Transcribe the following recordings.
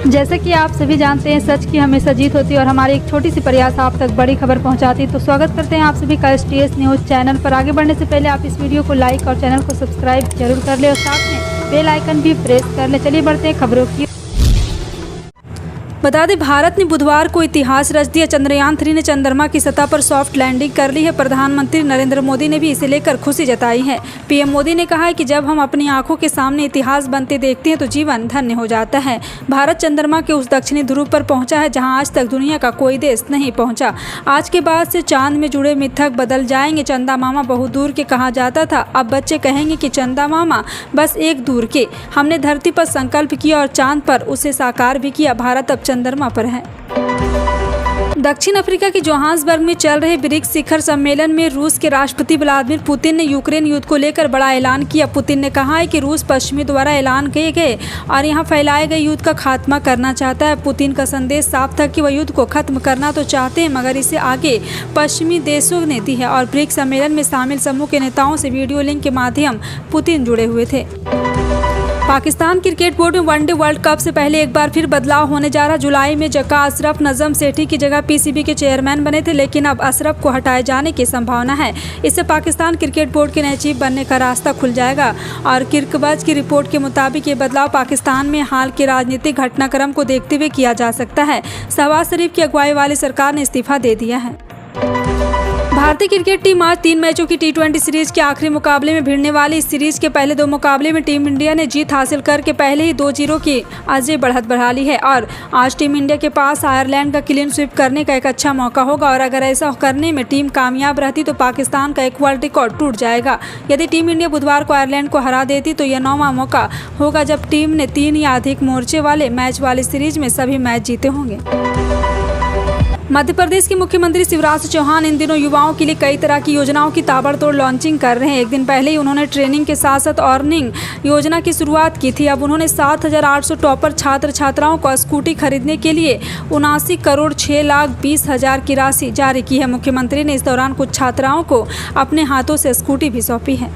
जैसे कि आप सभी जानते हैं, सच की हमेशा जीत होती है और हमारी एक छोटी सी प्रयास आप तक बड़ी खबर पहुंचाती है। तो स्वागत करते हैं आप सभी का STS न्यूज़ चैनल पर। आगे बढ़ने से पहले आप इस वीडियो को लाइक और चैनल को सब्सक्राइब जरूर कर ले और साथ में बेल आइकन भी प्रेस कर ले। चलिए बढ़ते हैं खबरों की। बता दें, भारत ने बुधवार को इतिहास रच दिया। चंद्रयान 3 ने चंद्रमा की सतह पर सॉफ्ट लैंडिंग कर ली है। प्रधानमंत्री नरेंद्र मोदी ने भी इसे लेकर खुशी जताई है। PM मोदी ने कहा है कि जब हम अपनी आंखों के सामने इतिहास बनते देखते हैं तो जीवन धन्य हो जाता है। भारत चंद्रमा के उस दक्षिणी ध्रुव पर पहुंचा है जहां आज तक दुनिया का कोई देश नहीं पहुंचा। आज के बाद से चांद में जुड़े मिथक बदल जाएंगे। चंदा मामा बहुत दूर के कहा जाता था, अब बच्चे कहेंगे कि चंदा मामा बस एक दूर के। हमने धरती पर संकल्प किया और चांद पर उसे साकार भी किया। भारत अब चंद्रमा पर है। दक्षिण अफ्रीका के जोहान्सबर्ग में चल रहे ब्रिक्स शिखर सम्मेलन में रूस के राष्ट्रपति व्लादिमीर पुतिन ने यूक्रेन युद्ध को लेकर बड़ा ऐलान किया। पुतिन ने कहा है कि रूस पश्चिमी द्वारा ऐलान किए गए और यहां फैलाए गए युद्ध का खात्मा करना चाहता है। पुतिन का संदेश साफ था कि वह युद्ध को खत्म करना तो चाहते हैं, मगर इसे आगे पश्चिमी देशों ने दी है। और ब्रिक्स सम्मेलन में शामिल समूह के नेताओं से वीडियो लिंक के माध्यम पुतिन जुड़े हुए थे। पाकिस्तान क्रिकेट बोर्ड में वनडे वर्ल्ड कप से पहले एक बार फिर बदलाव होने जा रहा। जुलाई में जका अशरफ नजम सेठी की जगह PCB के चेयरमैन बने थे, लेकिन अब अशरफ को हटाए जाने की संभावना है। इससे पाकिस्तान क्रिकेट बोर्ड के नए चीफ बनने का रास्ता खुल जाएगा। और किरकबज की रिपोर्ट के मुताबिक ये बदलाव पाकिस्तान में हाल के राजनीतिक घटनाक्रम को देखते हुए किया जा सकता है। शहबाज शरीफ की अगुवाई वाली सरकार ने इस्तीफा दे दिया है। भारतीय क्रिकेट टीम आज 3 मैचों की T20 सीरीज के आखिरी मुकाबले में भिड़ने वाली। इस सीरीज के पहले 2 मुकाबले में टीम इंडिया ने जीत हासिल करके पहले ही 2-0 की अजय बढ़त बढ़ा ली है। और आज टीम इंडिया के पास आयरलैंड का क्लीन स्वीप करने का एक अच्छा मौका होगा। और अगर ऐसा करने में टीम कामयाब रहती तो पाकिस्तान का एक वर्ल्ड रिकॉर्ड टूट जाएगा। यदि टीम इंडिया बुधवार को आयरलैंड को हरा देती तो यह 9वां मौका होगा जब टीम ने 3 या अधिक मोर्चे वाले मैच वाली सीरीज में सभी मैच जीते होंगे। मध्य प्रदेश के मुख्यमंत्री शिवराज चौहान इन दिनों युवाओं के लिए कई तरह की योजनाओं की ताबड़तोड़ लॉन्चिंग कर रहे हैं। एक दिन पहले ही उन्होंने ट्रेनिंग के साथ साथ अर्निंग योजना की शुरुआत की थी। अब उन्होंने 7,800 टॉपर छात्र छात्राओं को स्कूटी खरीदने के लिए 79,06,20,000 की राशि जारी की है। मुख्यमंत्री ने इस दौरान कुछ छात्राओं को अपने हाथों से स्कूटी भी सौंपी है।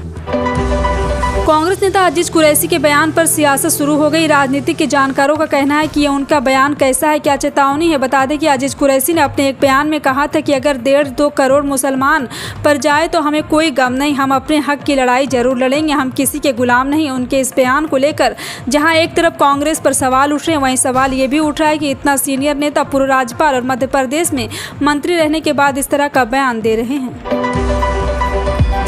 कांग्रेस नेता अजीज कुरैशी के बयान पर सियासत शुरू हो गई। राजनीतिक के जानकारों का कहना है कि ये उनका बयान कैसा है, क्या चेतावनी है। बता दें कि अजीज कुरैशी ने अपने एक बयान में कहा था कि अगर 1.5-2 करोड़ मुसलमान पर जाए तो हमें कोई गम नहीं, हम अपने हक की लड़ाई जरूर लड़ेंगे, हम किसी के गुलाम नहीं। उनके इस बयान को लेकर जहाँ एक तरफ कांग्रेस पर सवाल उठ रहे हैं, वहीं सवाल ये भी उठ रहा है कि इतना सीनियर नेता, पूर्व राज्यपाल और मध्य प्रदेश में मंत्री रहने के बाद इस तरह का बयान दे रहे हैं।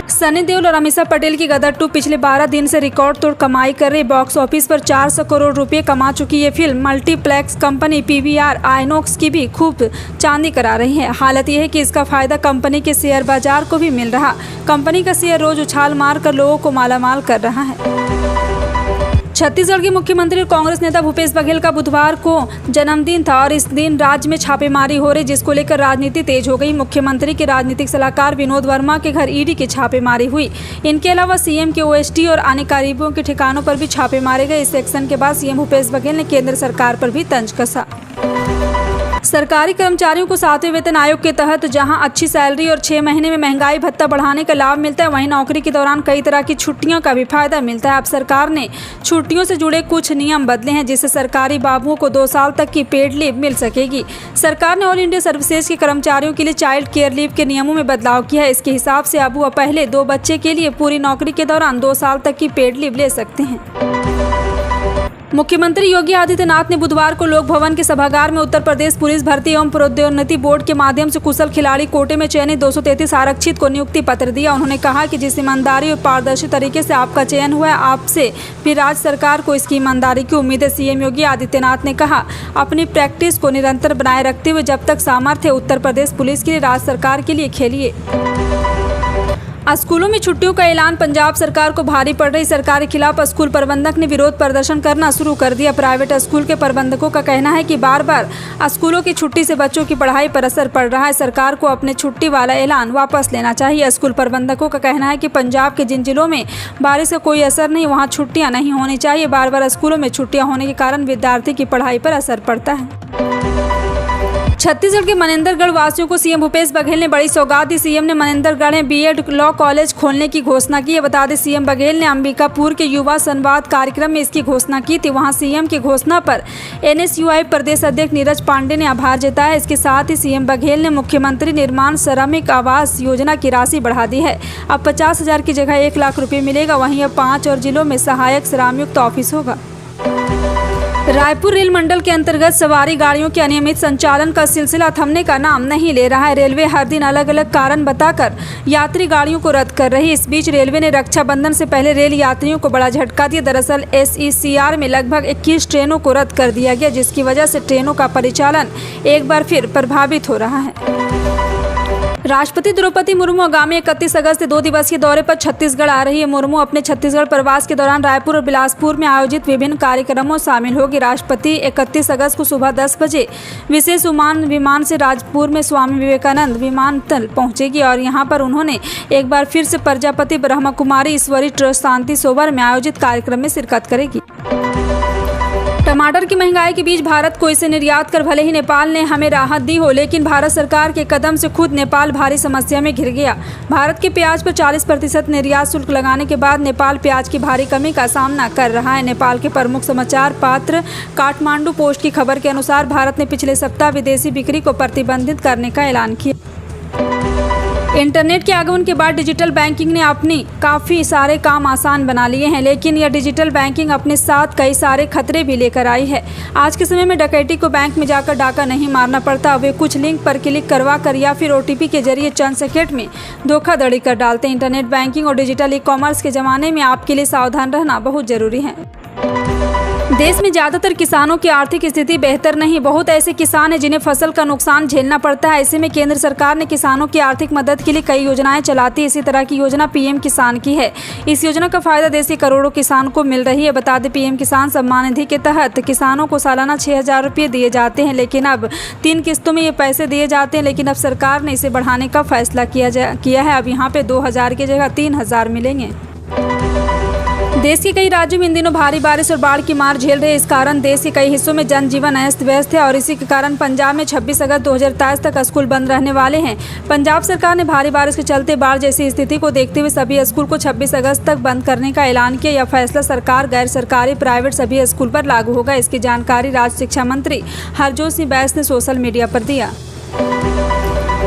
सनी देओल और अमीषा पटेल की गदर 2 पिछले 12 दिन से रिकॉर्ड तोड़ कमाई कर रही। बॉक्स ऑफिस पर 400 करोड़ रुपए कमा चुकी ये film multiplex company PVR INOX की भी खूब चांदी करा रही है। हालत यह है कि इसका फायदा कंपनी के शेयर बाजार को भी मिल रहा। कंपनी का शेयर रोज उछाल मार कर लोगों को मालामाल कर रहा है। छत्तीसगढ़ के मुख्यमंत्री और कांग्रेस नेता भूपेश बघेल का बुधवार को जन्मदिन था और इस दिन राज्य में छापेमारी हो रही, जिसको लेकर राजनीति तेज हो गई। मुख्यमंत्री के राजनीतिक सलाहकार विनोद वर्मा के घर ED की छापेमारी हुई। इनके अलावा CM के OST और अन्य करीबों के ठिकानों पर भी छापे मारे गए। इस एक्शन के बाद CM भूपेश बघेल ने केंद्र सरकार पर भी तंज कसा। सरकारी कर्मचारियों को 7वें वेतन आयोग के तहत जहां अच्छी सैलरी और 6 महीने में महंगाई भत्ता बढ़ाने का लाभ मिलता है, वहीं नौकरी के दौरान कई तरह की छुट्टियों का भी फायदा मिलता है। अब सरकार ने छुट्टियों से जुड़े कुछ नियम बदले हैं, जिससे सरकारी बाबुओं को 2 साल तक की पेड लीव मिल सकेगी। सरकार ने ऑल इंडिया सर्विसेज के कर्मचारियों के लिए चाइल्ड केयर लीव के नियमों में बदलाव किया है। इसके हिसाब से अब वह पहले 2 बच्चे के लिए पूरी नौकरी के दौरान 2 साल तक की पेड लीव ले सकते हैं। मुख्यमंत्री योगी आदित्यनाथ ने बुधवार को लोक भवन के सभागार में उत्तर प्रदेश पुलिस भर्ती एवं प्रोद्योन्नति बोर्ड के माध्यम से कुशल खिलाड़ी कोटे में चयनित 233 आरक्षित को नियुक्ति पत्र दिया। उन्होंने कहा कि जिस ईमानदारी और पारदर्शी तरीके से आपका चयन हुआ है, आपसे भी राज्य सरकार को इसकी ईमानदारी की उम्मीद है। CM योगी आदित्यनाथ ने कहा, अपनी प्रैक्टिस को निरंतर बनाए रखते हुए जब तक सामर्थ्य उत्तर प्रदेश पुलिस के लिए राज्य सरकार के लिए खेलिए। स्कूलों में छुट्टियों का ऐलान पंजाब सरकार को भारी पड़ रही। सरकार के खिलाफ स्कूल प्रबंधक ने विरोध प्रदर्शन करना शुरू कर दिया। प्राइवेट स्कूल के प्रबंधकों का कहना है कि बार बार स्कूलों की छुट्टी से बच्चों की पढ़ाई पर असर पड़ रहा है। सरकार को अपने छुट्टी वाला ऐलान वापस लेना चाहिए। स्कूल प्रबंधकों का कहना है कि पंजाब के जिन जिलों में बारिश का कोई असर नहीं, वहाँ छुट्टियाँ नहीं होनी चाहिए। बार बार स्कूलों में छुट्टियाँ होने के कारण विद्यार्थी की पढ़ाई पर असर पड़ता है। छत्तीसगढ़ के मनेंद्रगढ़ वासियों को सीएम भूपेश बघेल ने बड़ी सौगात दी। सीएम ने मनेंद्रगढ़ में बीएड लॉ कॉलेज खोलने की घोषणा की है। बता दें, सीएम बघेल ने अंबिकापुर के युवा संवाद कार्यक्रम में इसकी घोषणा की थी। वहां सीएम की घोषणा पर एनएसयूआई प्रदेश अध्यक्ष नीरज पांडे ने आभार जताया। इसके साथ ही सीएम बघेल ने मुख्यमंत्री निर्माण श्रमिक आवास योजना की राशि बढ़ा दी है। अब 50,000 की जगह 1 लाख रुपये मिलेगा। वहीं अब 5 और जिलों में सहायक श्रमयुक्त ऑफिस होगा। रायपुर रेल मंडल के अंतर्गत सवारी गाड़ियों के अनियमित संचालन का सिलसिला थमने का नाम नहीं ले रहा है। रेलवे हर दिन अलग अलग कारण बताकर यात्री गाड़ियों को रद्द कर रही है। इस बीच रेलवे ने रक्षाबंधन से पहले रेल यात्रियों को बड़ा झटका दिया। दरअसल SECR में लगभग 21 ट्रेनों को रद्द कर दिया गया, जिसकी वजह से ट्रेनों का परिचालन एक बार फिर प्रभावित हो रहा है। राष्ट्रपति द्रौपदी मुर्मू आगामी 31 अगस्त से 2 दिवसीय दौरे पर छत्तीसगढ़ आ रही है। मुर्मू अपने छत्तीसगढ़ प्रवास के दौरान रायपुर और बिलासपुर में आयोजित विभिन्न कार्यक्रमों में शामिल होगी। राष्ट्रपति 31 अगस्त को सुबह 10 बजे विशेष विमान से राजपुर में स्वामी विवेकानंद विमानतल पहुंचेगी और यहां पर उन्होंने एक बार फिर से प्रजापति ब्रह्मकुमारी ईश्वरी ट्रस्ट शांति सरोवर में आयोजित कार्यक्रम में शिरकत करेगी। टमाटर की महंगाई के बीच भारत को इसे निर्यात कर भले ही नेपाल ने हमें राहत दी हो, लेकिन भारत सरकार के कदम से खुद नेपाल भारी समस्या में घिर गया। भारत के प्याज पर 40% निर्यात शुल्क लगाने के बाद नेपाल प्याज की भारी कमी का सामना कर रहा है। नेपाल के प्रमुख समाचार पत्र काठमांडू पोस्ट की खबर के अनुसार भारत ने पिछले सप्ताह विदेशी बिक्री को प्रतिबंधित करने का ऐलान किया। इंटरनेट के आगमन के बाद डिजिटल बैंकिंग ने अपनी काफ़ी सारे काम आसान बना लिए हैं, लेकिन यह डिजिटल बैंकिंग अपने साथ कई सारे खतरे भी लेकर आई है। आज के समय में डकैती को बैंक में जाकर डाका नहीं मारना पड़ता। वे कुछ लिंक पर क्लिक करवा कर या फिर OTP के जरिए चंद सेकंड में धोखाधड़ी कर डालते हैं। इंटरनेट बैंकिंग और डिजिटल ई-कॉमर्स के ज़माने में आपके लिए सावधान रहना बहुत ज़रूरी है। देश में ज़्यादातर किसानों की आर्थिक स्थिति बेहतर नहीं। बहुत ऐसे किसान हैं जिन्हें फसल का नुकसान झेलना पड़ता है। ऐसे में केंद्र सरकार ने किसानों की आर्थिक मदद के लिए कई योजनाएं चलाती है। इसी तरह की योजना PM किसान की है। इस योजना का फायदा देश के करोड़ों किसान को मिल रही है। बता दें, PM किसान सम्मान निधि के तहत किसानों को सालाना 6,000 रुपये दिए जाते हैं, लेकिन अब 3 किस्तों में ये पैसे दिए जाते हैं। लेकिन अब सरकार ने इसे बढ़ाने का फैसला किया है। अब यहाँ पे 2,000 की जगह 3,000 मिलेंगे। देश के कई राज्यों में इन दिनों भारी बारिश और बाढ़ की मार झेल रहे। इस कारण देश के कई हिस्सों में जनजीवन अस्त व्यस्त है और इसी के कारण पंजाब में 26 अगस्त 2023 तक स्कूल बंद रहने वाले हैं। पंजाब सरकार ने भारी बारिश के चलते बाढ़ जैसी स्थिति को देखते हुए सभी स्कूल को 26 अगस्त तक बंद करने का ऐलान किया। यह फैसला सरकार, गैर सरकारी, प्राइवेट सभी स्कूल पर लागू होगा। इसकी जानकारी राज्य शिक्षा मंत्री हरजोत सिंह बैस ने सोशल मीडिया पर दिया।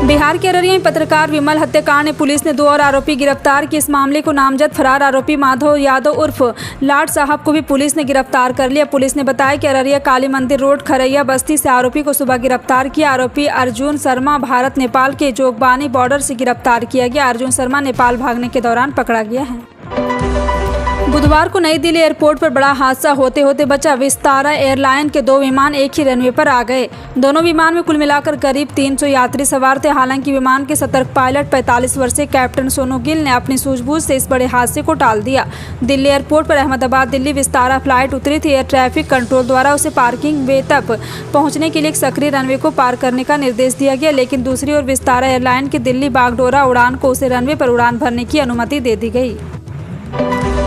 बिहार के अररिया में पत्रकार विमल हत्याकांड में पुलिस ने 2 और आरोपी गिरफ्तार किए। इस मामले को नामजद फरार आरोपी माधव यादव उर्फ लाट साहब को भी पुलिस ने गिरफ्तार कर लिया। पुलिस ने बताया कि अररिया काली मंदिर रोड खरैया बस्ती से आरोपी को सुबह गिरफ्तार किया। आरोपी अर्जुन शर्मा भारत नेपाल के जोगबानी बॉर्डर से गिरफ्तार किया गया। अर्जुन शर्मा नेपाल भागने के दौरान पकड़ा गया है। बुधवार को नई दिल्ली एयरपोर्ट पर बड़ा हादसा होते होते बचा। विस्तारा एयरलाइन के 2 विमान एक ही रनवे पर आ गए। दोनों विमान में कुल मिलाकर करीब 300 यात्री सवार थे। हालांकि विमान के सतर्क पायलट 45 वर्षीय कैप्टन सोनू गिल ने अपनी सूझबूझ से इस बड़े हादसे को टाल दिया। दिल्ली एयरपोर्ट पर अहमदाबाद दिल्ली विस्तारा फ्लाइट उतरी थी। एयर ट्रैफिक कंट्रोल द्वारा उसे पार्किंग वे तक पहुंचने के लिए एक सक्रिय रनवे को पार करने का निर्देश दिया गया, लेकिन दूसरी ओर विस्तारा एयरलाइन के दिल्ली बागडोरा उड़ान को उसे रनवे पर उड़ान भरने की अनुमति दे दी गई।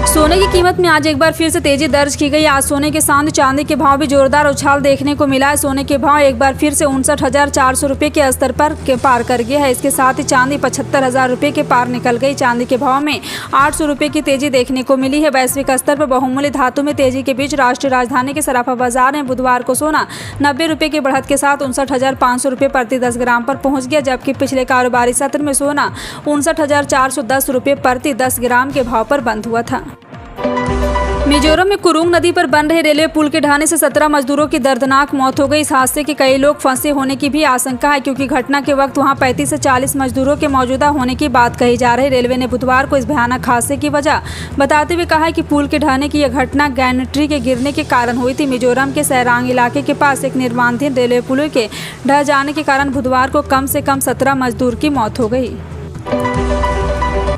सोने की कीमत में आज एक बार फिर से तेजी दर्ज की गई। आज सोने के साथ चांदी के भाव भी जोरदार उछाल देखने को मिला है। सोने के भाव एक बार फिर से 59,400 रुपये के स्तर पर पार कर गया है। इसके साथ ही चांदी 75,000 रुपये के पार निकल गई। चांदी के भाव में 800 रुपये की तेजी देखने को मिली है। वैश्विक स्तर पर बहुमूल्य धातु में तेजी के बीच राष्ट्रीय राजधानी के सराफा बाजार में बुधवार को सोना 90 रुपये की बढ़त के साथ 59,500 रुपये प्रति 10 ग्राम पर पहुंच गया, जबकि पिछले कारोबारी सत्र में सोना 59,410 रुपये प्रति 10 ग्राम के भाव पर बंद हुआ था। मिजोरम में कुरुंग नदी पर बन रहे रेलवे पुल के ढहने से 17 मजदूरों की दर्दनाक मौत हो गई। इस हादसे के कई लोग फंसे होने की भी आशंका है, क्योंकि घटना के वक्त वहां 35 से 40 मजदूरों के मौजूदा होने की बात कही जा रही है। रेलवे ने बुधवार को इस भयानक हादसे की वजह बताते हुए कहा है कि पुल के ढहने की यह घटना गैंट्री के गिरने के कारण हुई थी। मिजोरम के सैरांग इलाके के पास एक निर्माणाधीन रेलवे पुल के ढह जाने के कारण बुधवार को कम से कम 17 मजदूर की मौत हो गई।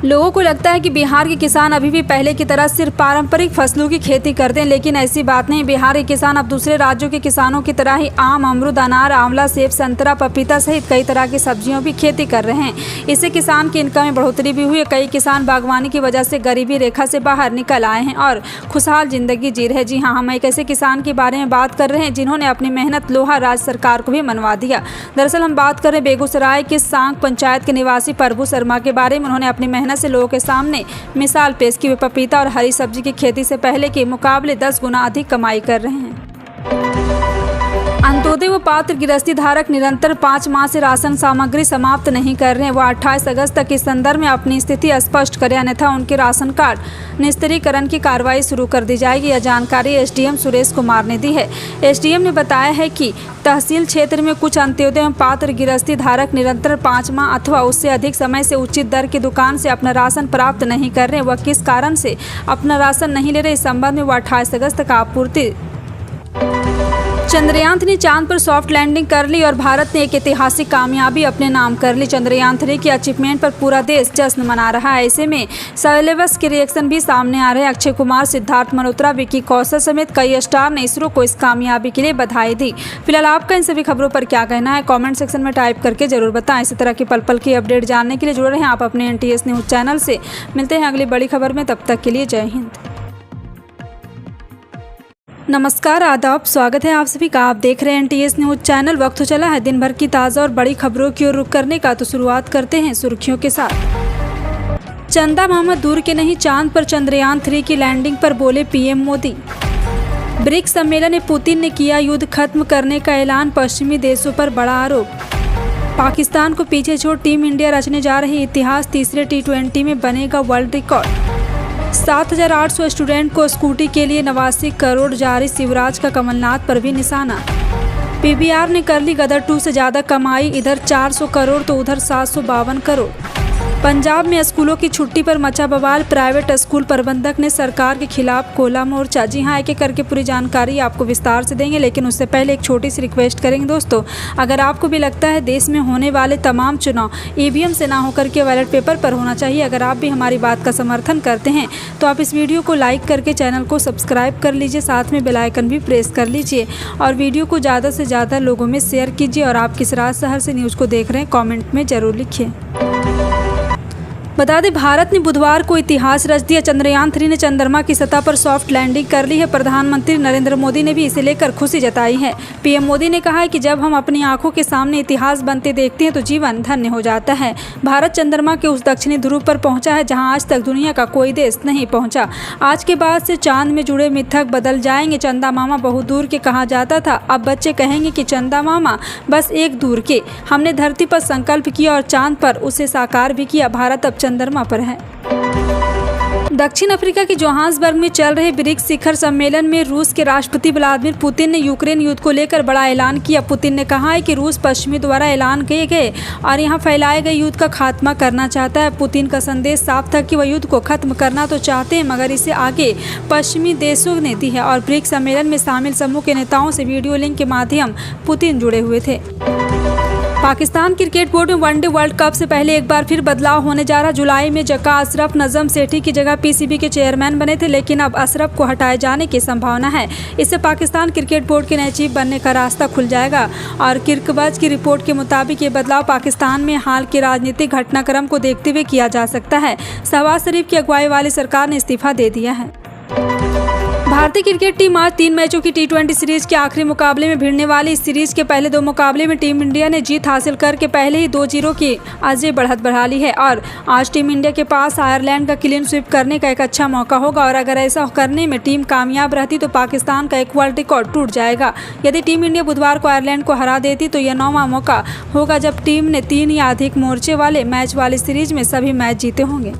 लोगों को लगता है कि बिहार के किसान अभी भी पहले की तरह सिर्फ पारंपरिक फसलों की खेती करते हैं, लेकिन ऐसी बात नहीं। बिहार के किसान अब दूसरे राज्यों के किसानों की तरह ही आम, अमरूद, अनार, आंवला, सेब, संतरा, पपीता सहित कई तरह की सब्जियों की खेती कर रहे हैं। इससे किसान की इनकम में बढ़ोतरी भी हुई है। कई किसान बागवानी की वजह से गरीबी रेखा से बाहर निकल आए हैं और खुशहाल जिंदगी जी रहे हैं। जी हाँ, हम एक ऐसे किसान के बारे में बात कर रहे हैं जिन्होंने अपनी मेहनत लोहा राज्य सरकार को भी मनवा दिया। दरअसल हम बात कर रहे हैं बेगूसराय के सांग पंचायत के निवासी प्रभु शर्मा के बारे में। उन्होंने अपनी मेहनत से लोगों के सामने मिसाल पेश की। वे पपीता और हरी सब्जी की खेती से पहले के मुकाबले 10 गुना अधिक कमाई कर रहे हैं। अंत्योदय व पात्र गृहस्थी धारक निरंतर 5 माह से राशन सामग्री समाप्त नहीं कर रहे हैं। वह 28 अगस्त तक इस संदर्भ में अपनी स्थिति स्पष्ट करें, अन्यथा उनके राशन कार्ड निस्तारीकरण की कार्रवाई शुरू कर दी जाएगी। यह जानकारी एसडीएम सुरेश कुमार ने दी है। एसडीएम ने बताया है कि तहसील क्षेत्र में कुछ अंत्योदय एवं पात्र गृहस्थी धारक निरंतर 5 माह अथवा उससे अधिक समय से उचित दर की दुकान से अपना राशन प्राप्त नहीं कर रहे। वह किस कारण से अपना राशन नहीं ले रहे, इस संबंध में वह 28 अगस्त तक आपूर्ति। चंद्रयान 3 ने चांद पर सॉफ्ट लैंडिंग कर ली और भारत ने एक ऐतिहासिक कामयाबी अपने नाम कर ली। चंद्रयान 3 की अचीवमेंट पर पूरा देश जश्न मना रहा है। ऐसे में सेलेब्स के रिएक्शन भी सामने आ रहे हैं। अक्षय कुमार, सिद्धार्थ मल्होत्रा, विकी कौशल समेत कई स्टार ने इसरो को इस कामयाबी के लिए बधाई दी। फिलहाल आपका इन सभी खबरों पर क्या कहना है, कमेंट सेक्शन में टाइप करके जरूर बताएं। इसी तरह की पल पल की अपडेट जानने के लिए जुड़े रहें आप अपने NTS न्यूज़ चैनल से। मिलते हैं अगली बड़ी खबर में, तब तक के लिए जय हिंद। नमस्कार, आदाब, स्वागत है आप सभी का। आप देख रहे हैं NTS न्यूज़ चैनल। वक्त हो चला है दिन भर की ताज़ा और बड़ी खबरों की ओर रुख करने का, तो शुरुआत करते हैं सुर्खियों के साथ। चंदा मामा दूर के नहीं, चांद पर चंद्रयान 3 की लैंडिंग पर बोले पीएम मोदी। ब्रिक्स सम्मेलन में पुतिन ने किया युद्ध खत्म करने का ऐलान, पश्चिमी देशों पर बड़ा आरोप। पाकिस्तान को पीछे छोड़ टीम इंडिया रचने जा रही इतिहास, तीसरे T20 में बनेगा वर्ल्ड रिकॉर्ड। 7,800 स्टूडेंट को स्कूटी के लिए 89 करोड़ जारी, शिवराज का कमलनाथ पर भी निशाना। PBR ने कर ली गदर 2 से ज़्यादा कमाई, इधर 400 करोड़ तो उधर 752 करोड़। पंजाब में स्कूलों की छुट्टी पर मचा बवाल, प्राइवेट स्कूल प्रबंधक ने सरकार के खिलाफ खोला मोर्चा। जी हाँ, एक एक करके पूरी जानकारी आपको विस्तार से देंगे, लेकिन उससे पहले एक छोटी सी रिक्वेस्ट करेंगे दोस्तों। अगर आपको भी लगता है देश में होने वाले तमाम चुनाव EVM से ना होकर के बैलेट पेपर पर होना चाहिए, अगर आप भी हमारी बात का समर्थन करते हैं तो आप इस वीडियो को लाइक करके चैनल को सब्सक्राइब कर लीजिए, साथ में बेल आइकन भी प्रेस कर लीजिए और वीडियो को ज़्यादा से ज़्यादा लोगों में शेयर कीजिए। और आप किस राज शहर से न्यूज़ को देख रहे हैं, कॉमेंट में ज़रूर लिखिए। बता दें, भारत ने बुधवार को इतिहास रच दिया। चंद्रयान 3 ने चंद्रमा की सतह पर सॉफ्ट लैंडिंग कर ली है। प्रधानमंत्री नरेंद्र मोदी ने भी इसे लेकर खुशी जताई है। पीएम मोदी ने कहा है कि जब हम अपनी आंखों के सामने इतिहास बनते देखते हैं तो जीवन धन्य हो जाता है। भारत चंद्रमा के उस दक्षिणी ध्रुव पर पहुंचा है जहां आज तक दुनिया का कोई देश नहीं पहुंचा। आज के बाद से चांद में जुड़े मिथक बदल जाएंगे। चंदा मामा बहुत दूर के कहा जाता था, अब बच्चे कहेंगे कि चंदा मामा बस एक दूर के। हमने धरती पर संकल्प किया और चांद पर उसे साकार भी किया। भारत अब चंद्रमा पर है। दक्षिण अफ्रीका के जोहान्सबर्ग में चल रहे ब्रिक्स शिखर सम्मेलन में रूस के राष्ट्रपति व्लादिमीर पुतिन ने यूक्रेन युद्ध को लेकर बड़ा ऐलान किया। पुतिन ने कहा है कि रूस पश्चिमी द्वारा ऐलान किए गए और यहां फैलाए गए युद्ध का खात्मा करना चाहता है। पुतिन का संदेश साफ था कि वह युद्ध को खत्म करना तो चाहते हैं, मगर इसे आगे पश्चिमी देशों ने दी है। और ब्रिक्स सम्मेलन में शामिल समूह के नेताओं से वीडियो लिंक के माध्यम पुतिन जुड़े हुए थे। पाकिस्तान क्रिकेट बोर्ड में वनडे वर्ल्ड कप से पहले एक बार फिर बदलाव होने जा रहा। जुलाई में जका अशरफ नजम सेठी की जगह PCB के चेयरमैन बने थे, लेकिन अब अशरफ को हटाए जाने की संभावना है। इससे पाकिस्तान क्रिकेट बोर्ड के नए चीफ बनने का रास्ता खुल जाएगा। और किर्कबज की रिपोर्ट के मुताबिक ये बदलाव पाकिस्तान में हाल के राजनीतिक घटनाक्रम को देखते हुए किया जा सकता है। शहबाज शरीफ की अगुवाई वाली सरकार ने इस्तीफा दे दिया है। भारतीय क्रिकेट टीम आज 3 मैचों की T20 सीरीज के आखिरी मुकाबले में भिड़ने वाली। इस सीरीज के पहले 2 मुकाबले में टीम इंडिया ने जीत हासिल करके पहले ही 2-0 की अजय बढ़त बढ़ा ली है। और आज टीम इंडिया के पास आयरलैंड का क्लीन स्वीप करने का एक अच्छा मौका होगा। और अगर ऐसा करने में टीम कामयाब रहती तो पाकिस्तान का एक वर्ल्ड रिकॉर्ड टूट जाएगा। यदि टीम इंडिया बुधवार को आयरलैंड को हरा देती तो यह 9वां मौका होगा जब टीम ने 3 या अधिक मोर्चे वाले मैच वाली सीरीज में सभी मैच जीते होंगे।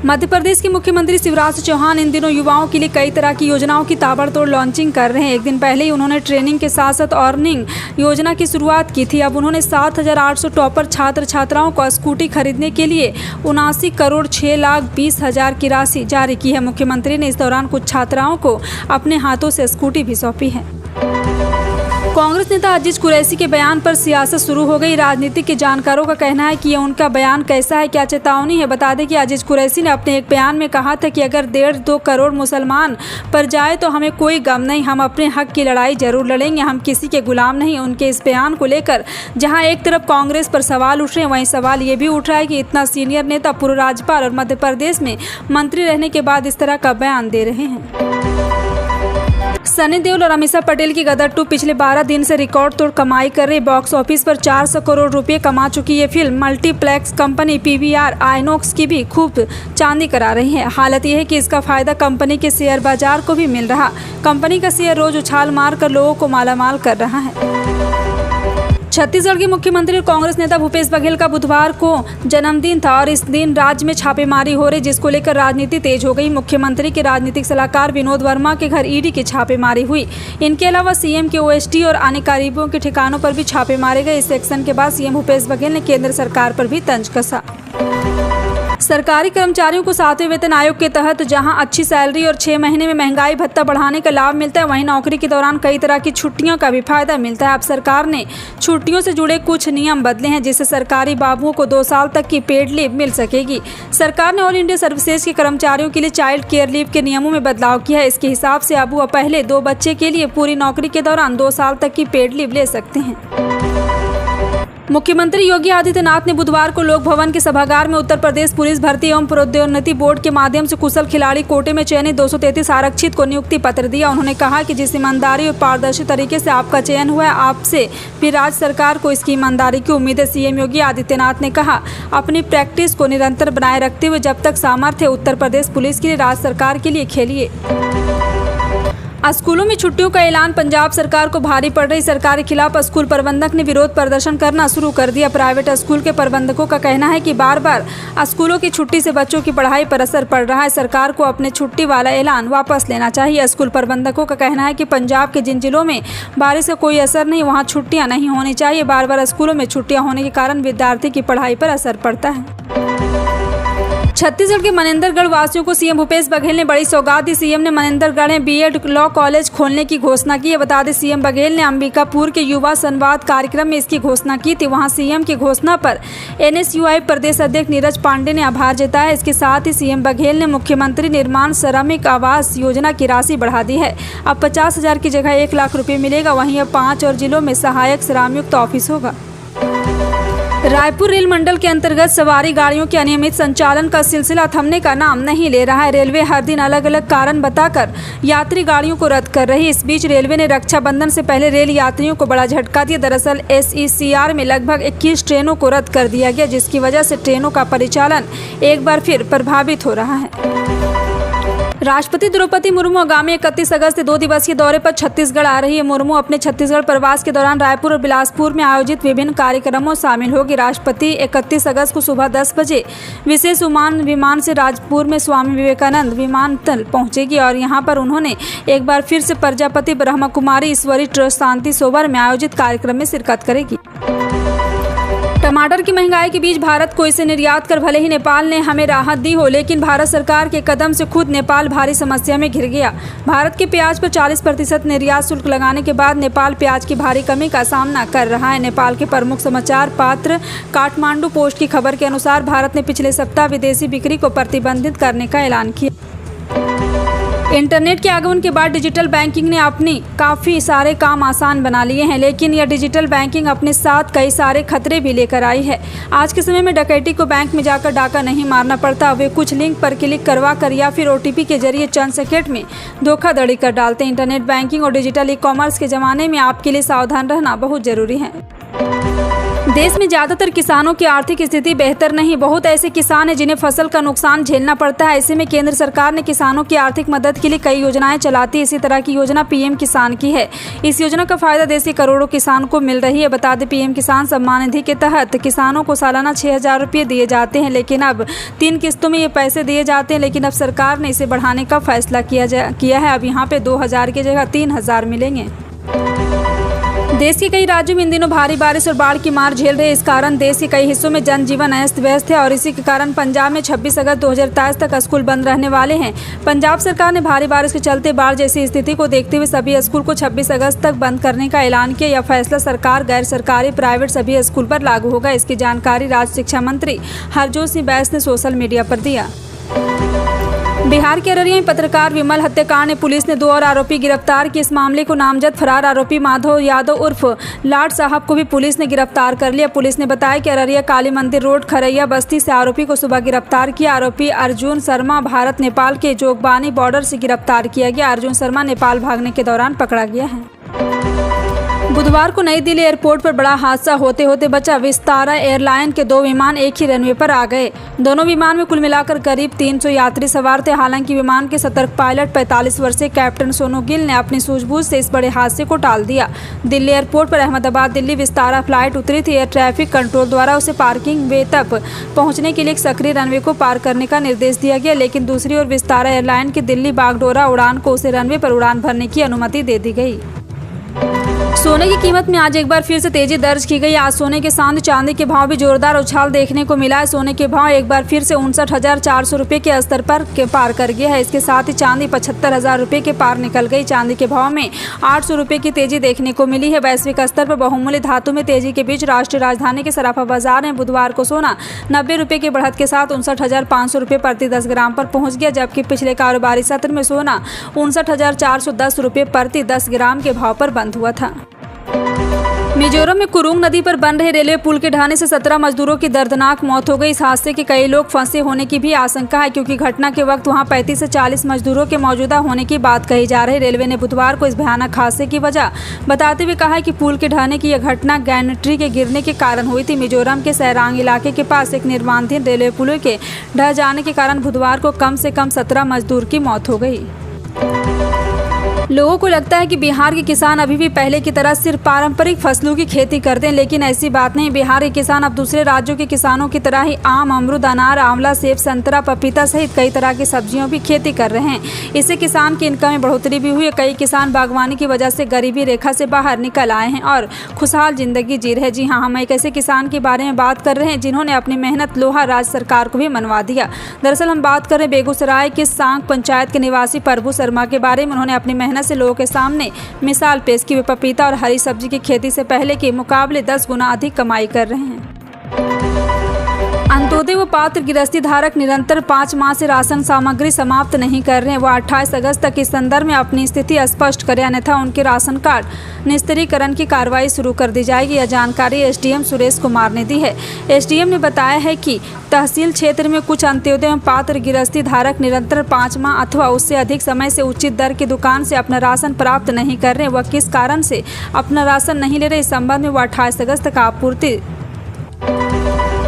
मध्य प्रदेश के मुख्यमंत्री शिवराज चौहान इन दिनों युवाओं के लिए कई तरह की योजनाओं की ताबड़तोड़ लॉन्चिंग कर रहे हैं। एक दिन पहले ही उन्होंने ट्रेनिंग के साथ साथ अर्निंग योजना की शुरुआत की थी। अब उन्होंने 7,800 टॉपर छात्र छात्राओं को स्कूटी खरीदने के लिए 79 करोड़ 6 लाख 20 हज़ार की राशि जारी की है। मुख्यमंत्री ने इस दौरान कुछ छात्राओं को अपने हाथों से स्कूटी भी सौंपी है। कांग्रेस नेता अजीज कुरैशी के बयान पर सियासत शुरू हो गई। राजनीतिक के जानकारों का कहना है कि ये उनका बयान कैसा है, क्या चेतावनी है। बता दें कि अजीज कुरैशी ने अपने एक बयान में कहा था कि अगर 1.5-2 करोड़ मुसलमान पर जाए तो हमें कोई गम नहीं, हम अपने हक की लड़ाई जरूर लड़ेंगे, हम किसी के गुलाम नहीं। उनके इस बयान को लेकर जहां एक तरफ कांग्रेस पर सवाल उठ रहे हैं, वहीं सवाल ये भी उठ रहा है कि इतना सीनियर नेता, पूर्व राज्यपाल और मध्य प्रदेश में मंत्री रहने के बाद इस तरह का बयान दे रहे हैं। सनी देओल और अमीषा पटेल की गदर 2 पिछले 12 दिन से रिकॉर्ड तोड़ कमाई कर रही। बॉक्स ऑफिस पर 400 करोड़ रुपए कमा चुकी ये film multiplex company PVR INOX की भी खूब चांदी करा रही है। हालत यह है कि इसका फायदा कंपनी के शेयर बाजार को भी मिल रहा। कंपनी का शेयर रोज उछाल मार कर लोगों को मालामाल कर रहा है। छत्तीसगढ़ के मुख्यमंत्री और कांग्रेस नेता भूपेश बघेल का बुधवार को जन्मदिन था और इस दिन राज्य में छापेमारी हो रही, जिसको लेकर राजनीति तेज हो गई। मुख्यमंत्री के राजनीतिक सलाहकार विनोद वर्मा के घर ईडी की छापेमारी हुई। इनके अलावा सीएम के ओएसडी और अन्य करीबों के ठिकानों पर भी छापे मारे गए। इस एक्शन के बाद सीएम भूपेश बघेल ने केंद्र सरकार पर भी तंज कसा। सरकारी कर्मचारियों को 7वें वेतन आयोग के तहत जहां अच्छी सैलरी और 6 महीने में महंगाई भत्ता बढ़ाने का लाभ मिलता है, वहीं नौकरी के दौरान कई तरह की छुट्टियों का भी फायदा मिलता है। अब सरकार ने छुट्टियों से जुड़े कुछ नियम बदले हैं, जिससे सरकारी बाबुओं को 2 साल तक की पेड लीव मिल सकेगी। सरकार ने ऑल इंडिया सर्विसेज के कर्मचारियों के लिए चाइल्ड केयर लीव के नियमों में बदलाव किया है। इसके हिसाब से अब वह पहले 2 बच्चे के लिए पूरी नौकरी के दौरान 2 साल तक की पेड लीव ले सकते हैं। मुख्यमंत्री योगी आदित्यनाथ ने बुधवार को लोक भवन के सभागार में उत्तर प्रदेश पुलिस भर्ती एवं प्रोद्योन्नति बोर्ड के माध्यम से कुशल खिलाड़ी कोटे में चयनित 233 आरक्षित को नियुक्ति पत्र दिया। उन्होंने कहा कि जिस ईमानदारी और पारदर्शी तरीके से आपका चयन हुआ है, आपसे भी राज्य सरकार को इसकी ईमानदारी की उम्मीद है। सीएम योगी आदित्यनाथ ने कहा, अपनी प्रैक्टिस को निरंतर बनाए रखते हुए जब तक सामर्थ्य उत्तर प्रदेश पुलिस के लिए राज्य सरकार के लिए खेलिए। स्कूलों में छुट्टियों का ऐलान पंजाब सरकार को भारी पड़ रही। सरकार के खिलाफ स्कूल प्रबंधक ने विरोध प्रदर्शन करना शुरू कर दिया। प्राइवेट स्कूल के प्रबंधकों का कहना है कि बार बार स्कूलों की छुट्टी से बच्चों की पढ़ाई पर असर पड़ रहा है। सरकार को अपने छुट्टी वाला ऐलान वापस लेना चाहिए। स्कूल प्रबंधकों का कहना है कि पंजाब के जिन जिलों में बारिश का कोई असर नहीं, वहाँ छुट्टियाँ नहीं होनी चाहिए। बार बार स्कूलों में छुट्टियाँ होने के कारण विद्यार्थी की पढ़ाई पर असर पड़ता है। छत्तीसगढ़ के मनेंद्रगढ़ वासियों को सीएम भूपेश बघेल ने बड़ी सौगात दी। सीएम ने मनेंद्रगढ़ में बीएड लॉ कॉलेज खोलने की घोषणा की है। बता दें, सीएम बघेल ने अंबिकापुर के युवा संवाद कार्यक्रम में इसकी घोषणा की थी। वहां सीएम की घोषणा पर एनएसयूआई प्रदेश अध्यक्ष नीरज पांडे ने आभार जताया। इसके साथ ही सीएम बघेल ने मुख्यमंत्री निर्माण श्रमिक आवास योजना की राशि बढ़ा दी है। अब 50,000 की जगह 1 लाख रुपये मिलेगा। वहीं अब 5 और जिलों में सहायक श्रमयुक्त ऑफिस होगा। रायपुर रेल मंडल के अंतर्गत सवारी गाड़ियों के अनियमित संचालन का सिलसिला थमने का नाम नहीं ले रहा है। रेलवे हर दिन अलग अलग कारण बताकर यात्री गाड़ियों को रद्द कर रही है। इस बीच रेलवे ने रक्षाबंधन से पहले रेल यात्रियों को बड़ा झटका दिया। दरअसल एसईसीआर में लगभग 21 ट्रेनों को रद्द कर दिया गया, जिसकी वजह से ट्रेनों का परिचालन एक बार फिर प्रभावित हो रहा है। राष्ट्रपति द्रौपदी मुर्मू आगामी 31 अगस्त से 2 दिवसीय दौरे पर छत्तीसगढ़ आ रही है। मुर्मू अपने छत्तीसगढ़ प्रवास के दौरान रायपुर और बिलासपुर में आयोजित विभिन्न कार्यक्रमों में शामिल होगी। राष्ट्रपति 31 अगस्त को सुबह 10 बजे विशेष विमान से राजपुर में स्वामी विवेकानंद विमानतल पहुंचेगी और यहां पर उन्होंने एक बार फिर से प्रजापति ब्रह्मकुमारी ईश्वरी ट्रस्ट शांति सरोवर में आयोजित कार्यक्रम में शिरकत करेगी। टमाटर की महंगाई के बीच भारत को इसे निर्यात कर भले ही नेपाल ने हमें राहत दी हो, लेकिन भारत सरकार के कदम से खुद नेपाल भारी समस्या में घिर गया। भारत के प्याज पर 40% निर्यात शुल्क लगाने के बाद नेपाल प्याज की भारी कमी का सामना कर रहा है। नेपाल के प्रमुख समाचार पत्र काठमांडू पोस्ट की खबर के अनुसार भारत ने पिछले सप्ताह विदेशी बिक्री को प्रतिबंधित करने का ऐलान किया। इंटरनेट के आगमन के बाद डिजिटल बैंकिंग ने अपनी काफ़ी सारे काम आसान बना लिए हैं, लेकिन यह डिजिटल बैंकिंग अपने साथ कई सारे खतरे भी लेकर आई है। आज के समय में डकैती को बैंक में जाकर डाका नहीं मारना पड़ता। वे कुछ लिंक पर क्लिक करवा कर या फिर OTP के जरिए चंद सेकंड में धोखाधड़ी कर डालते हैं। इंटरनेट बैंकिंग और डिजिटल ई-कॉमर्स के ज़माने में आपके लिए सावधान रहना बहुत ज़रूरी है। देश में ज़्यादातर किसानों की आर्थिक स्थिति बेहतर नहीं। बहुत ऐसे किसान हैं जिन्हें फसल का नुकसान झेलना पड़ता है। ऐसे में केंद्र सरकार ने किसानों की आर्थिक मदद के लिए कई योजनाएं चलाती है। इसी तरह की योजना पीएम किसान की है। इस योजना का फायदा देश के करोड़ों किसानों को मिल रही है। बता दें, पीएम किसान सम्मान निधि के तहत किसानों को सालाना 6,000 रुपये दिए जाते हैं, लेकिन अब 3 किस्तों में ये पैसे दिए जाते हैं। लेकिन अब सरकार ने इसे बढ़ाने का फैसला किया है। अब यहाँ पे 2,000 की जगह 3,000 मिलेंगे। देश के कई राज्यों में इन दिनों भारी बारिश और बाढ़ की मार झेल रहे। इस कारण देश के कई हिस्सों में जनजीवन अस्त व्यस्त है और इसी के कारण पंजाब में 26 अगस्त 2023 तक स्कूल बंद रहने वाले हैं। पंजाब सरकार ने भारी बारिश के चलते बाढ़ जैसी स्थिति को देखते हुए सभी स्कूल को 26 अगस्त तक बंद करने का ऐलान किया। यह फैसला सरकार, गैर सरकारी, प्राइवेट सभी स्कूल पर लागू होगा। इसकी जानकारी राज्य शिक्षा मंत्री हरजोत सिंह बैस ने सोशल मीडिया पर दिया। बिहार के अररिया में पत्रकार विमल हत्याकांड में पुलिस ने 2 और आरोपी गिरफ्तार किए। इस मामले को नामजद फरार आरोपी माधव यादव उर्फ लाट साहब को भी पुलिस ने गिरफ्तार कर लिया। पुलिस ने बताया कि अररिया काली मंदिर रोड खरैया बस्ती से आरोपी को सुबह गिरफ्तार किया। आरोपी अर्जुन शर्मा भारत नेपाल के जोगबानी बॉर्डर से गिरफ्तार किया गया। अर्जुन शर्मा नेपाल भागने के दौरान पकड़ा गया है। बुधवार को नई दिल्ली एयरपोर्ट पर बड़ा हादसा होते होते बचा। विस्तारा एयरलाइन के 2 विमान एक ही रनवे पर आ गए। दोनों विमान में कुल मिलाकर करीब 300 यात्री सवार थे। हालांकि विमान के सतर्क पायलट 45 वर्षीय कैप्टन सोनू गिल ने अपनी सूझबूझ से इस बड़े हादसे को टाल दिया। दिल्ली एयरपोर्ट पर अहमदाबाद दिल्ली विस्तारा फ्लाइट उतरी थी। एयर ट्रैफिक कंट्रोल द्वारा उसे पार्किंग वे तक पहुंचने के लिए एक सक्रिय रनवे को पार करने का निर्देश दिया गया, लेकिन दूसरी ओर विस्तारा एयरलाइन की दिल्ली बागडोरा उड़ान को उसे रनवे पर उड़ान भरने की अनुमति दे दी गई। सोने की कीमत में आज एक बार फिर से तेजी दर्ज की गई। आज सोने के साथ चांदी के भाव भी जोरदार उछाल देखने को मिला है। सोने के भाव एक बार फिर से 59,400 रुपये के स्तर पर पार कर गया है। इसके साथ ही चांदी 75,000 रुपये के पार निकल गई। चांदी के भाव में 800 रुपये की तेजी देखने को मिली है। वैश्विक स्तर पर बहुमूल्य धातु में तेजी के बीच राष्ट्रीय राजधानी के सराफा बाजार में बुधवार को सोना 90 रुपये की बढ़त के साथ 59,500 रुपये प्रति 10 ग्राम पर पहुंच गया, जबकि पिछले कारोबारी सत्र में सोना 59,410 रुपये प्रति 10 ग्राम के भाव पर बंद हुआ था। मिजोरम में कुरुंग नदी पर बन रहे रेलवे पुल के ढहने से 17 मजदूरों की दर्दनाक मौत हो गई। इस हादसे के कई लोग फंसे होने की भी आशंका है, क्योंकि घटना के वक्त वहां 35 से 40 मजदूरों के मौजूदा होने की बात कही जा रही है। रेलवे ने बुधवार को इस भयानक हादसे की वजह बताते हुए कहा है कि पुल के ढहने की यह घटना गैंट्री के गिरने के कारण हुई थी। मिजोरम के सैरांग इलाके के पास एक निर्माणाधीन रेलवे पुल के ढह जाने के कारण बुधवार को कम से कम 17 मजदूर की मौत हो गई। लोगों को लगता है कि बिहार के किसान अभी भी पहले की तरह सिर्फ पारंपरिक फसलों की खेती करते हैं, लेकिन ऐसी बात नहीं। बिहार के किसान अब दूसरे राज्यों के किसानों की तरह ही आम, अमरूद, अनार, आंवला, सेब, संतरा, पपीता सहित कई तरह की सब्जियों की खेती कर रहे हैं। इससे किसान की इनकम में बढ़ोतरी भी हुई है। कई किसान बागवानी की वजह से गरीबी रेखा से बाहर निकल आए हैं और खुशहाल जिंदगी जी रहे। जी हाँ, हम एक ऐसे किसान के बारे में बात कर रहे हैं जिन्होंने अपनी मेहनत लोहा राज्य सरकार को भी मनवा दिया। दरअसल हम बात कर रहे हैं बेगूसराय के सांग पंचायत के निवासी प्रभु शर्मा के बारे में। उन्होंने अपनी मेहनत से लोगों के सामने मिसाल पेश की। वे पपीता और हरी सब्जी की खेती से पहले के मुकाबले 10 गुना अधिक कमाई कर रहे हैं। अंत्योदय व पात्र गृहस्थी धारक निरंतर 5 माह से राशन सामग्री समाप्त नहीं कर रहे हैं। वह 28 अगस्त तक इस संदर्भ में अपनी स्थिति स्पष्ट करें, अन्यथा उनके राशन कार्ड निस्तारीकरण की कार्रवाई शुरू कर दी जाएगी। यह जानकारी एसडीएम सुरेश कुमार ने दी है। एसडीएम ने बताया है कि तहसील क्षेत्र में कुछ अंत्योदय एवं पात्र गृहस्थी धारक निरंतर 5 माह अथवा उससे अधिक समय से उचित दर की दुकान से अपना राशन प्राप्त नहीं कर रहे। वह किस कारण से अपना राशन नहीं ले रहे, इस संबंध में वह 28 अगस्त तक आपूर्ति।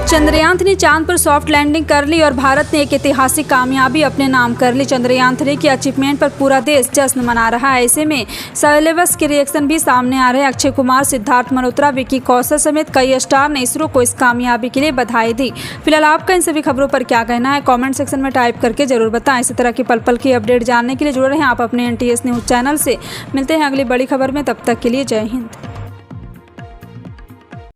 चंद्रयान 3 चांद पर सॉफ्ट लैंडिंग कर ली और भारत ने एक ऐतिहासिक कामयाबी अपने नाम कर ली। चंद्रयान 3 की अचीवमेंट पर पूरा देश जश्न मना रहा है। ऐसे में सेलेब्स के रिएक्शन भी सामने आ रहे हैं। अक्षय कुमार, सिद्धार्थ मल्होत्रा, विकी कौशल समेत कई स्टार ने इसरो को इस कामयाबी के लिए बधाई दी। फिलहाल आपका इन सभी खबरों पर क्या कहना है, कमेंट सेक्शन में टाइप करके जरूर बताएं। इसी तरह की पल पल की अपडेट जानने के लिए जुड़े रहें आप अपने NTS न्यूज़ चैनल से। मिलते हैं अगली बड़ी खबर में, तब तक के लिए जय हिंद।